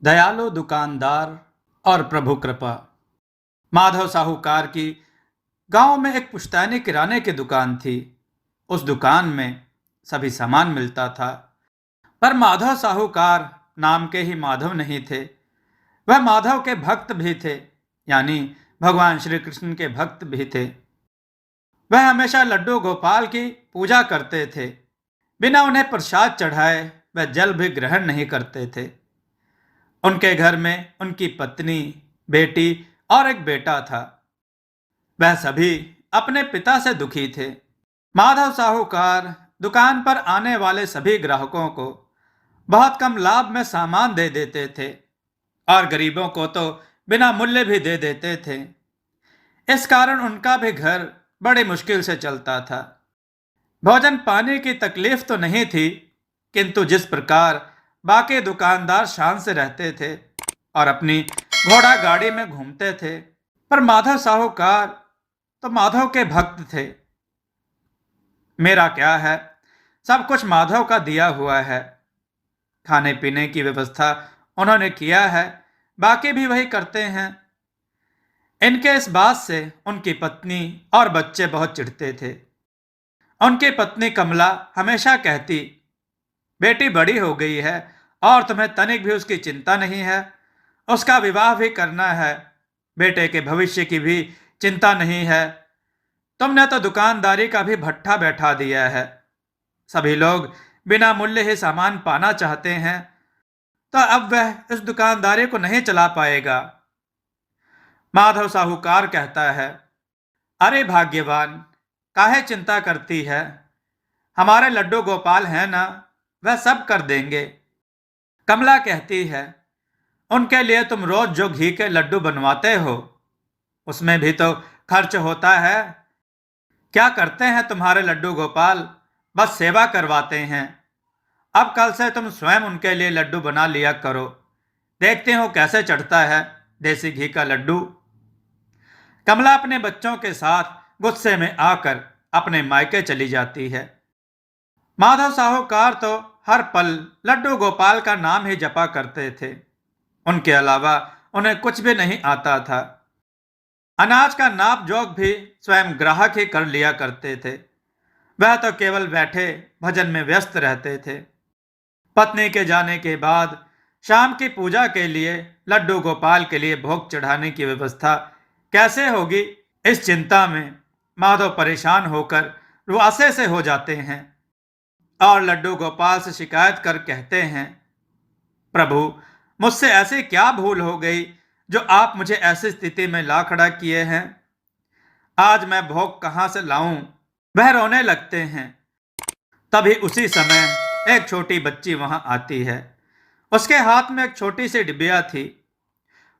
दयालु दुकानदार और प्रभु कृपा। माधव साहूकार की गांव में एक पुश्तैनी किराने की दुकान थी। उस दुकान में सभी सामान मिलता था, पर माधव साहूकार नाम के ही माधव नहीं थे। वह माधव के भक्त भी थे, यानी भगवान श्री कृष्ण के भक्त भी थे। वह हमेशा लड्डू गोपाल की पूजा करते थे। बिना उन्हें प्रसाद चढ़ाए वह जल भी ग्रहण नहीं करते थे। उनके घर में उनकी पत्नी, बेटी और एक बेटा था। वह सभी अपने पिता से दुखी थे। माधव साहूकार दुकान पर आने वाले सभी ग्राहकों को बहुत कम लाभ में सामान दे देते थे और गरीबों को तो बिना मूल्य भी दे देते थे। इस कारण उनका भी घर बड़ी मुश्किल से चलता था। भोजन पानी की तकलीफ तो नहीं थी, किंतु जिस प्रकार बाकी दुकानदार शान से रहते थे और अपनी घोड़ा गाड़ी में घूमते थे, पर माधव साहूकार तो माधव के भक्त थे। मेरा क्या है, सब कुछ माधव का दिया हुआ है। खाने पीने की व्यवस्था उन्होंने किया है, बाकी भी वही करते हैं। इनके इस बात से उनकी पत्नी और बच्चे बहुत चिढ़ते थे। उनकी पत्नी कमला हमेशा कहती, बेटी बड़ी हो गई है और तुम्हें तनिक भी उसकी चिंता नहीं है। उसका विवाह भी करना है, बेटे के भविष्य की भी चिंता नहीं है। तुमने तो दुकानदारी का भी भट्ठा बैठा दिया है। सभी लोग बिना मूल्य ही सामान पाना चाहते हैं, तो अब वह इस दुकानदारी को नहीं चला पाएगा। माधव साहूकार कहता है, अरे भाग्यवान, काहे चिंता करती है? हमारे लड्डू गोपाल हैं ना, वह सब कर देंगे। कमला कहती है, उनके लिए तुम रोज जो घी के लड्डू बनवाते हो, उसमें भी तो खर्च होता है। क्या करते हैं तुम्हारे लड्डू गोपाल? बस सेवा करवाते हैं। अब कल से तुम स्वयं उनके लिए लड्डू बना लिया करो। देखते हो कैसे चढ़ता है देसी घी का लड्डू। कमला अपने बच्चों के साथ गुस्से में आकर अपने मायके चली जाती है। माधव साहूकार तो हर पल लड्डू गोपाल का नाम ही जपा करते थे। उनके अलावा उन्हें कुछ भी नहीं आता था। अनाज का नाप जोख भी स्वयं ग्राहक ही कर लिया करते थे। वह तो केवल बैठे भजन में व्यस्त रहते थे। पत्नी के जाने के बाद शाम की पूजा के लिए लड्डू गोपाल के लिए भोग चढ़ाने की व्यवस्था कैसे होगी, इस चिंता में माधव परेशान होकर रुआसे से हो जाते हैं और लड्डू गोपाल से शिकायत कर कहते हैं, प्रभु, मुझसे ऐसी क्या भूल हो गई जो आप मुझे ऐसी स्थिति में ला खड़ा किए हैं? आज मैं भोग कहां से लाऊं? वह रोने लगते हैं। तभी उसी समय एक छोटी बच्ची वहां आती है। उसके हाथ में एक छोटी सी डिबिया थी।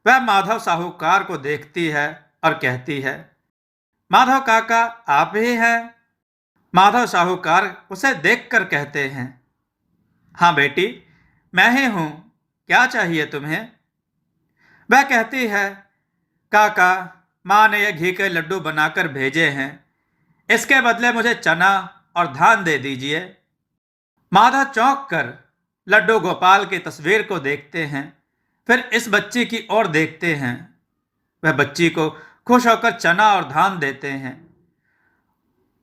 वह माधव साहूकार को देखती है और कहती है, माधव काका, आप ही हैं? माधव साहूकार उसे देखकर कहते हैं, हाँ बेटी, मैं ही हूं। क्या चाहिए तुम्हें? वह कहती है, काका, माँ ने यह घी के लड्डू बनाकर भेजे हैं। इसके बदले मुझे चना और धान दे दीजिए। माधव चौंक कर लड्डू गोपाल की तस्वीर को देखते हैं, फिर इस बच्ची की ओर देखते हैं। वह बच्ची को खुश होकर चना और धान देते हैं।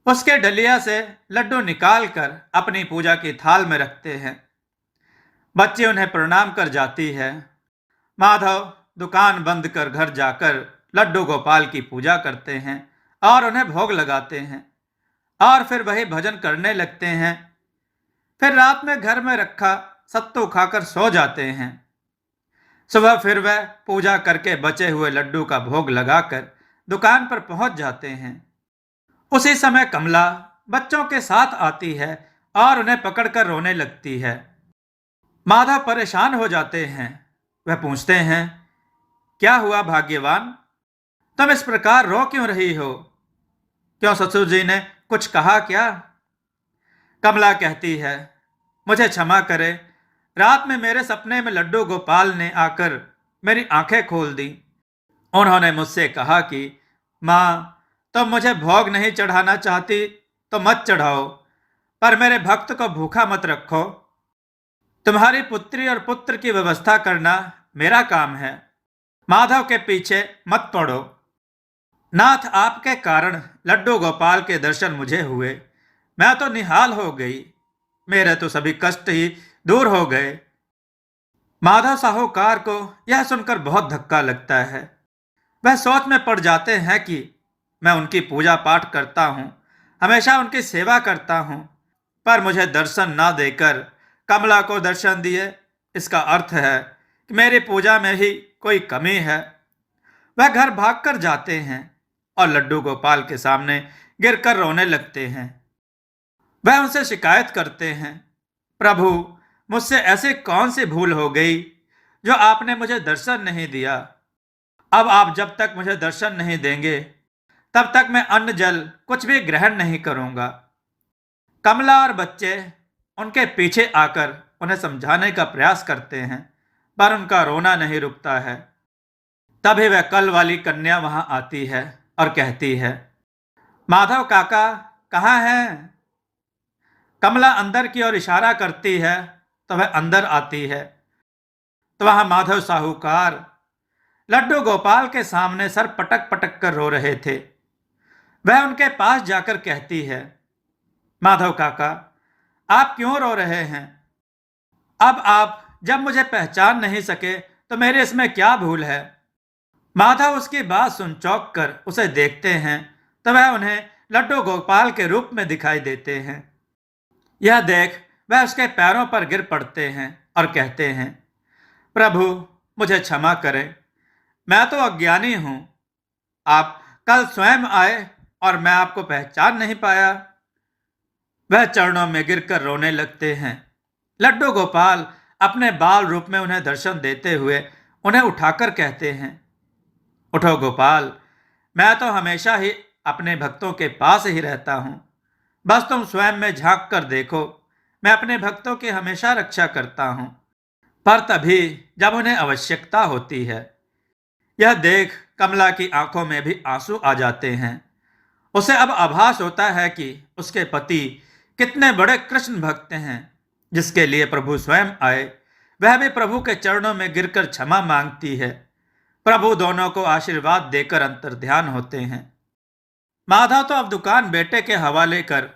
उसके डलिया से लड्डू निकालकर अपनी पूजा की थाल में रखते हैं। बच्ची उन्हें प्रणाम कर जाती है। माधव दुकान बंद कर घर जाकर लड्डू गोपाल की पूजा करते हैं और उन्हें भोग लगाते हैं और फिर वही भजन करने लगते हैं। फिर रात में घर में रखा सत्तू खाकर सो जाते हैं। सुबह फिर वह पूजा करके बचे हुए लड्डू का भोग लगाकर दुकान पर पहुंच जाते हैं। उसी समय कमला बच्चों के साथ आती है और उन्हें पकड़कर रोने लगती है। माधव परेशान हो जाते हैं। वह पूछते हैं, क्या हुआ भाग्यवान? तुम इस प्रकार रो क्यों रही हो? क्यों ससुर जी ने कुछ कहा क्या? कमला कहती है, मुझे क्षमा करे। रात में मेरे सपने में लड्डू गोपाल ने आकर मेरी आंखें खोल दी। उन्होंने मुझसे कहा कि माँ, तुम मुझे भोग नहीं चढ़ाना चाहती तो मत चढ़ाओ, पर मेरे भक्त को भूखा मत रखो। तुम्हारी पुत्री और पुत्र की व्यवस्था करना मेरा काम है। माधव के पीछे मत पड़ो। नाथ, आपके कारण लड्डू गोपाल के दर्शन मुझे हुए। मैं तो निहाल हो गई। मेरे तो सभी कष्ट ही दूर हो गए। माधव साहूकार को यह सुनकर बहुत धक्का लगता है। वह सोच में पड़ जाते हैं कि मैं उनकी पूजा पाठ करता हूँ, हमेशा उनकी सेवा करता हूँ, पर मुझे दर्शन ना देकर कमला को दर्शन दिए, इसका अर्थ है कि मेरी पूजा में ही कोई कमी है। वह घर भागकर जाते हैं और लड्डू गोपाल के सामने गिरकर रोने लगते हैं। वह उनसे शिकायत करते हैं, प्रभु, मुझसे ऐसी कौन सी भूल हो गई जो आपने मुझे दर्शन नहीं दिया। अब आप जब तक मुझे दर्शन नहीं देंगे तब तक मैं अन्न जल कुछ भी ग्रहण नहीं करूंगा। कमला और बच्चे उनके पीछे आकर उन्हें समझाने का प्रयास करते हैं, पर उनका रोना नहीं रुकता है। तभी वह कल वाली कन्या वहां आती है और कहती है, माधव काका कहाँ हैं? कमला अंदर की ओर इशारा करती है तो वह अंदर आती है तो वहां माधव साहूकार लड्डू गोपाल के सामने सर पटक पटक कर रो रहे थे। वह उनके पास जाकर कहती है, माधव काका, आप क्यों रो रहे हैं? अब आप जब मुझे पहचान नहीं सके तो मेरे इसमें क्या भूल है? माधव उसकी बात सुन चौंक कर उसे देखते हैं तो वह उन्हें लड्डू गोपाल के रूप में दिखाई देते हैं। यह देख वह उसके पैरों पर गिर पड़ते हैं और कहते हैं, प्रभु, मुझे क्षमा करें, मैं तो अज्ञानी हूं। आप कल स्वयं आए और मैं आपको पहचान नहीं पाया। वह चरणों में गिरकर रोने लगते हैं। लड्डू गोपाल अपने बाल रूप में उन्हें दर्शन देते हुए उन्हें उठाकर कहते हैं, उठो गोपाल, मैं तो हमेशा ही अपने भक्तों के पास ही रहता हूं। बस तुम स्वयं में झांक कर देखो, मैं अपने भक्तों की हमेशा रक्षा करता हूं, पर तभी जब उन्हें आवश्यकता होती है। यह देख कमला की आंखों में भी आंसू आ जाते हैं। उसे अब आभास होता है कि उसके पति कितने बड़े कृष्ण भक्त हैं, जिसके लिए प्रभु स्वयं आए। वह भी प्रभु के चरणों में गिरकर क्षमा मांगती है। प्रभु दोनों को आशीर्वाद देकर अंतर्ध्यान होते हैं। माधव तो अब दुकान बेटे के हवाले कर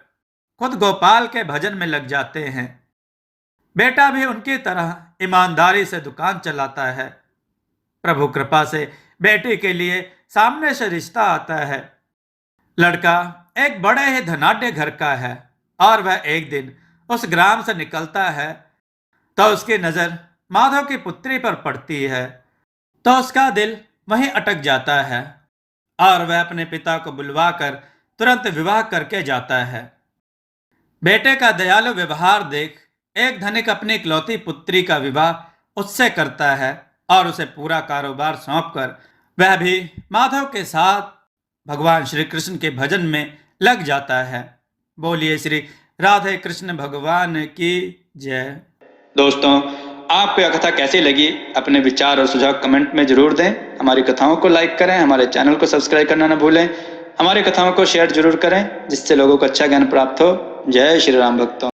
खुद गोपाल के भजन में लग जाते हैं। बेटा भी उनकी तरह ईमानदारी से दुकान चलाता है। प्रभु कृपा से बेटी के लिए सामने से रिश्ता आता है। लड़का एक बड़े ही धनाढ्य घर का है और वह एक दिन उस ग्राम से निकलता है तो उसकी नजर माधव की पुत्री पर पड़ती है, तो उसका दिल वहीं अटक जाता है और वह अपने पिता को बुलवाकर तुरंत विवाह करके जाता है। बेटे का दयालु व्यवहार देख एक धनिक अपनी इकलौती पुत्री का विवाह उससे करता है और उसे पूरा कारोबार सौंपकर वह भी माधव के साथ भगवान श्री कृष्ण के भजन में लग जाता है। बोलिए श्री राधे कृष्ण भगवान की जय। दोस्तों, आपको यह कथा कैसी लगी? अपने विचार और सुझाव कमेंट में जरूर दें। हमारी कथाओं को लाइक करें, हमारे चैनल को सब्सक्राइब करना न भूलें। हमारी कथाओं को शेयर जरूर करें जिससे लोगों को अच्छा ज्ञान प्राप्त हो। जय श्री राम भक्तों।